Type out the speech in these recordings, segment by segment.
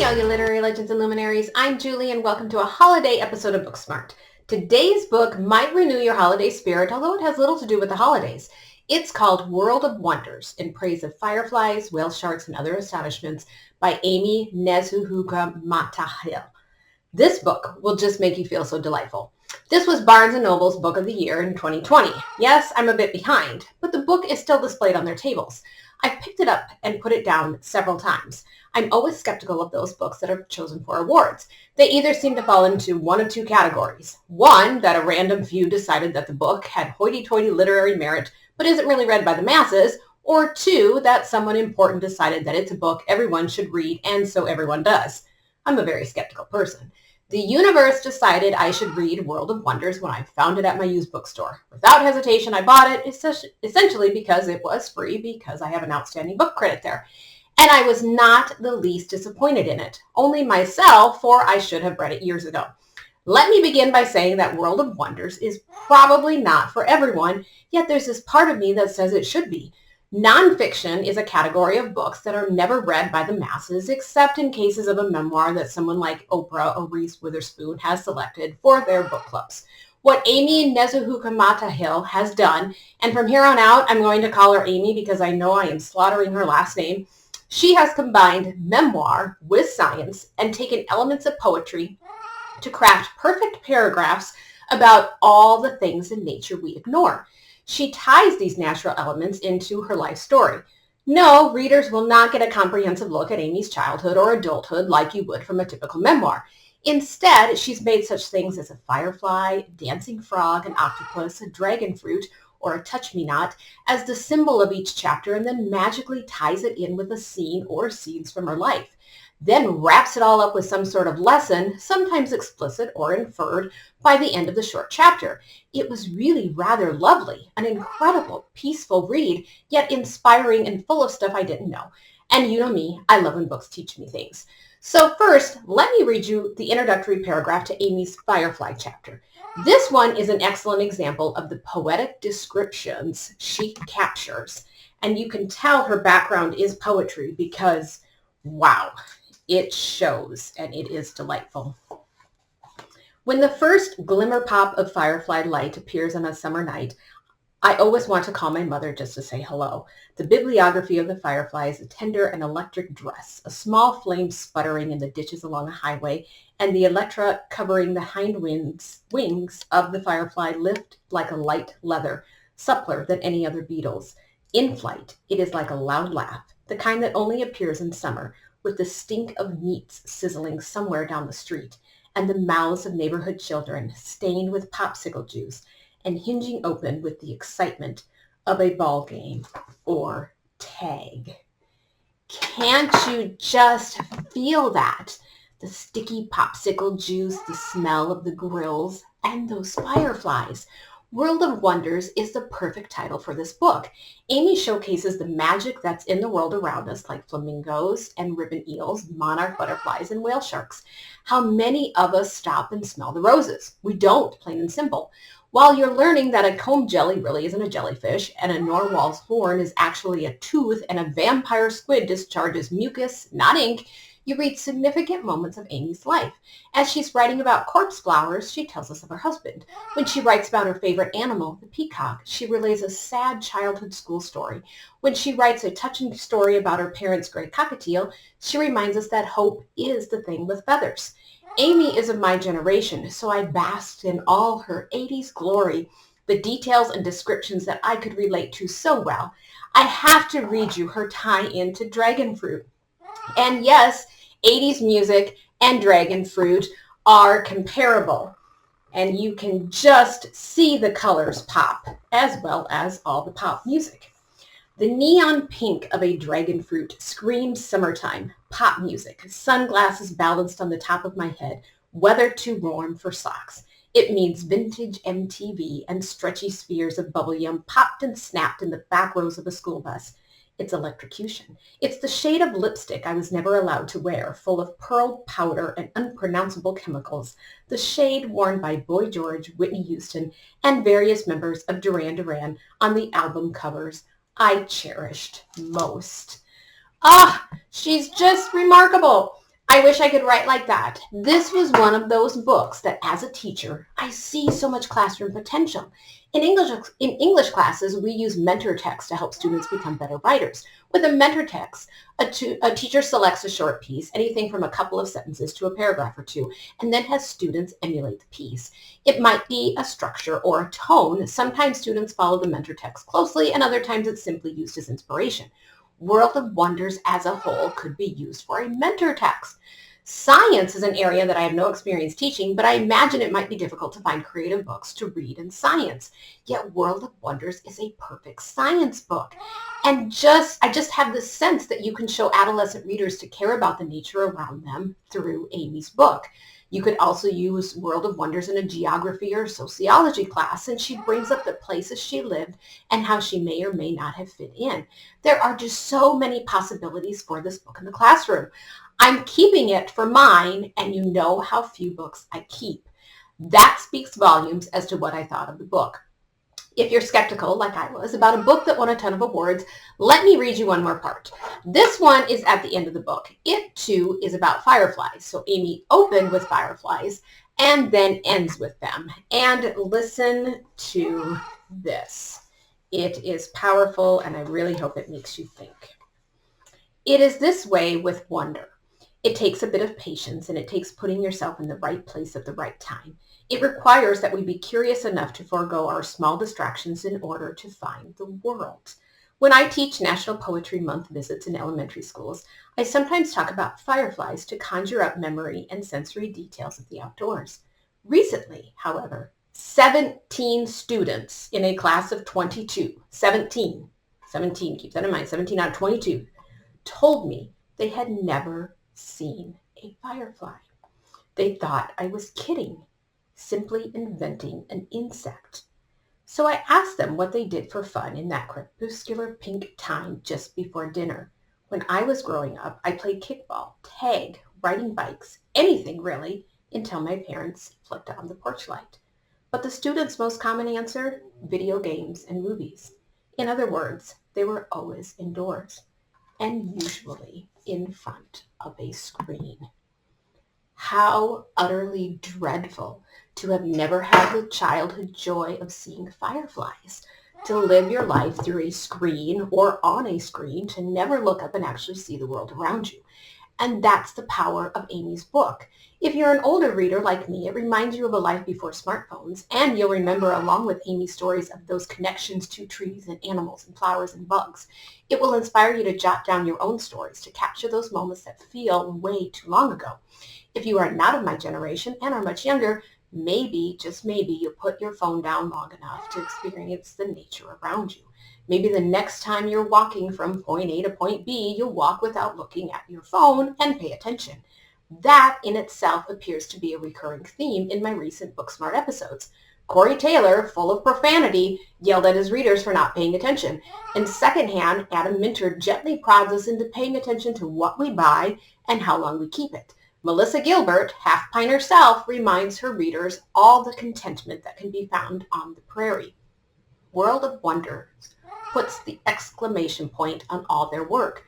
all you literary legends and luminaries. I'm Julie and welcome to a holiday episode of Booksmart. Today's book might renew your holiday spirit, although it has little to do with the holidays. It's called World of Wonders, in praise of fireflies, whale sharks, and other astonishments by Aimee Nezhukumatathil. This book will just make you feel so delightful. This was Barnes & Noble's Book of the Year in 2020. Yes, I'm a bit behind, but the book is still displayed on their tables. I've picked it up and put it down several times. I'm always skeptical of those books that are chosen for awards. They either seem to fall into one of two categories. One, that a random few decided that the book had hoity-toity literary merit but isn't really read by the masses, or two, that someone important decided that it's a book everyone should read and so everyone does. I'm a very skeptical person. The universe decided I should read World of Wonders when I found it at my used bookstore. Without hesitation, I bought it, essentially because it was free, because I have an outstanding book credit there. And I was not the least disappointed in it. Only myself, for I should have read it years ago. Let me begin by saying that World of Wonders is probably not for everyone, yet there's this part of me that says it should be. Nonfiction is a category of books that are never read by the masses, except in cases of a memoir that someone like Oprah or Reese Witherspoon has selected for their book clubs. What Aimee Nezhukumatathil has done, and from here on out, I'm going to call her Amy because I know I am slaughtering her last name, she has combined memoir with science and taken elements of poetry to craft perfect paragraphs about all the things in nature we ignore. She ties these natural elements into her life story. No, readers will not get a comprehensive look at Amy's childhood or adulthood like you would from a typical memoir. Instead, she's made such things as a firefly, dancing frog, an octopus, a dragon fruit, or a touch-me-not as the symbol of each chapter, and then magically ties it in with a scene or scenes from her life. Then wraps it all up with some sort of lesson, sometimes explicit or inferred, by the end of the short chapter. It was really rather lovely, an incredible, peaceful read, yet inspiring and full of stuff I didn't know. And you know me, I love when books teach me things. So first, let me read you the introductory paragraph to Amy's Firefly chapter. This one is an excellent example of the poetic descriptions she captures. And you can tell her background is poetry because, wow, it shows and it is delightful. When the first glimmer pop of firefly light appears on a summer night, I always want to call my mother just to say hello. The bibliography of the firefly is a tender and electric dress, a small flame sputtering in the ditches along a highway, and the elytra covering the hind wings of the firefly lift like a light leather, suppler than any other beetle's. In flight, it is like a loud laugh, the kind that only appears in summer, with the stink of meats sizzling somewhere down the street, and the mouths of neighborhood children stained with popsicle juice, and hinging open with the excitement of a ball game or tag. Can't you just feel that? The sticky popsicle juice, the smell of the grills, and those fireflies. World of Wonders is the perfect title for this book. Aimee showcases the magic that's in the world around us, like flamingos and ribbon eels, monarch butterflies, and whale sharks. How many of us stop and smell the roses? We don't, plain and simple. While you're learning that a comb jelly really isn't a jellyfish, and a narwhal's horn is actually a tooth, and a vampire squid discharges mucus, not ink, you read significant moments of Amy's life. As she's writing about corpse flowers, she tells us of her husband. When she writes about her favorite animal, the peacock, she relays a sad childhood school story. When she writes a touching story about her parents' gray cockatiel, she reminds us that hope is the thing with feathers. Aimee is of my generation, so I basked in all her 80s glory, the details and descriptions that I could relate to so well. I have to read you her tie-in to dragon fruit. And yes, 80s music and dragon fruit are comparable. And you can just see the colors pop, as well as all the pop music. The neon pink of a dragon fruit screams summertime, pop music, sunglasses balanced on the top of my head, weather too warm for socks. It means vintage MTV and stretchy spheres of bubblegum popped and snapped in the back rows of a school bus. It's electrocution. It's the shade of lipstick I was never allowed to wear, full of pearl powder and unpronounceable chemicals, the shade worn by Boy George, Whitney Houston, and various members of Duran Duran on the album covers I cherished most. Ah, she's just remarkable. I wish I could write like that. This was one of those books that as a teacher, I see so much classroom potential. In English classes, we use mentor text to help students become better writers. With a mentor text, a teacher selects a short piece, anything from a couple of sentences to a paragraph or two, and then has students emulate the piece. It might be a structure or a tone. Sometimes students follow the mentor text closely, and other times it's simply used as inspiration. World of Wonders as a whole could be used for a mentor text. Science is an area that I have no experience teaching, but I imagine it might be difficult to find creative books to read in science. Yet World of Wonders is a perfect science book. And I just have this sense that you can show adolescent readers to care about the nature around them through Aimee's book. You could also use World of Wonders in a geography or sociology class, and she brings up the places she lived and how she may or may not have fit in. There are just so many possibilities for this book in the classroom. I'm keeping it for mine, and you know how few books I keep. That speaks volumes as to what I thought of the book. If you're skeptical, like I was, about a book that won a ton of awards, let me read you one more part. This one is at the end of the book. It, too, is about fireflies. So Aimee opened with fireflies and then ends with them. And listen to this. It is powerful, and I really hope it makes you think. It is this way with wonder. It takes a bit of patience, and it takes putting yourself in the right place at the right time. It requires that we be curious enough to forego our small distractions in order to find the world. When I teach National Poetry Month visits in elementary schools, I sometimes talk about fireflies to conjure up memory and sensory details of the outdoors. Recently, however, 17 students in a class of 22, 17, keep that in mind, 17 out of 22, told me they had never seen a firefly. They thought I was kidding, simply inventing an insect. So I asked them what they did for fun in that crepuscular pink time just before dinner. When I was growing up, I played kickball, tag, riding bikes, anything really, until my parents flicked on the porch light. But the students' most common answer? Video games and movies. In other words, they were always indoors, and usually in front of a screen. How utterly dreadful to have never had the childhood joy of seeing fireflies, to live your life through a screen or on a screen, to never look up and actually see the world around you. And that's the power of Aimee's book. If you're an older reader like me, it reminds you of a life before smartphones, and you'll remember along with Aimee's stories of those connections to trees and animals and flowers and bugs. It will inspire you to jot down your own stories, to capture those moments that feel way too long ago. If you are not of my generation and are much younger, maybe, just maybe, you put your phone down long enough to experience the nature around you. Maybe the next time you're walking from point A to point B, you'll walk without looking at your phone and pay attention. That in itself appears to be a recurring theme in my recent Booksmart episodes. Corey Taylor, full of profanity, yelled at his readers for not paying attention. And secondhand, Adam Minter gently prods us into paying attention to what we buy and how long we keep it. Melissa Gilbert, half pine herself, reminds her readers all the contentment that can be found on the prairie. World of Wonders puts the exclamation point on all their work.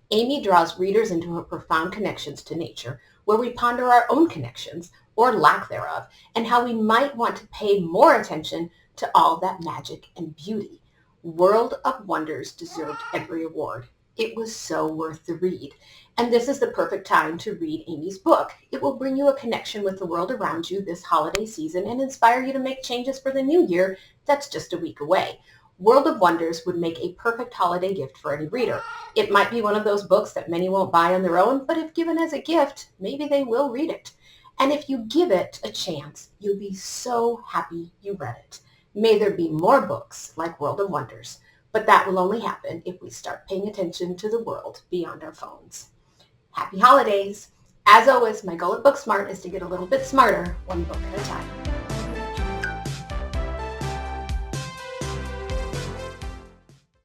Aimee draws readers into her profound connections to nature, where we ponder our own connections, or lack thereof, and how we might want to pay more attention to all that magic and beauty. World of Wonders deserved every award. It was so worth the read. And this is the perfect time to read Aimee's book. It will bring you a connection with the world around you this holiday season and inspire you to make changes for the new year that's just a week away. World of Wonders would make a perfect holiday gift for any reader. It might be one of those books that many won't buy on their own, but if given as a gift, maybe they will read it. And if you give it a chance, you'll be so happy you read it. May there be more books like World of Wonders, but that will only happen if we start paying attention to the world beyond our phones. Happy holidays! As always, my goal at Booksmart is to get a little bit smarter, one book at a time.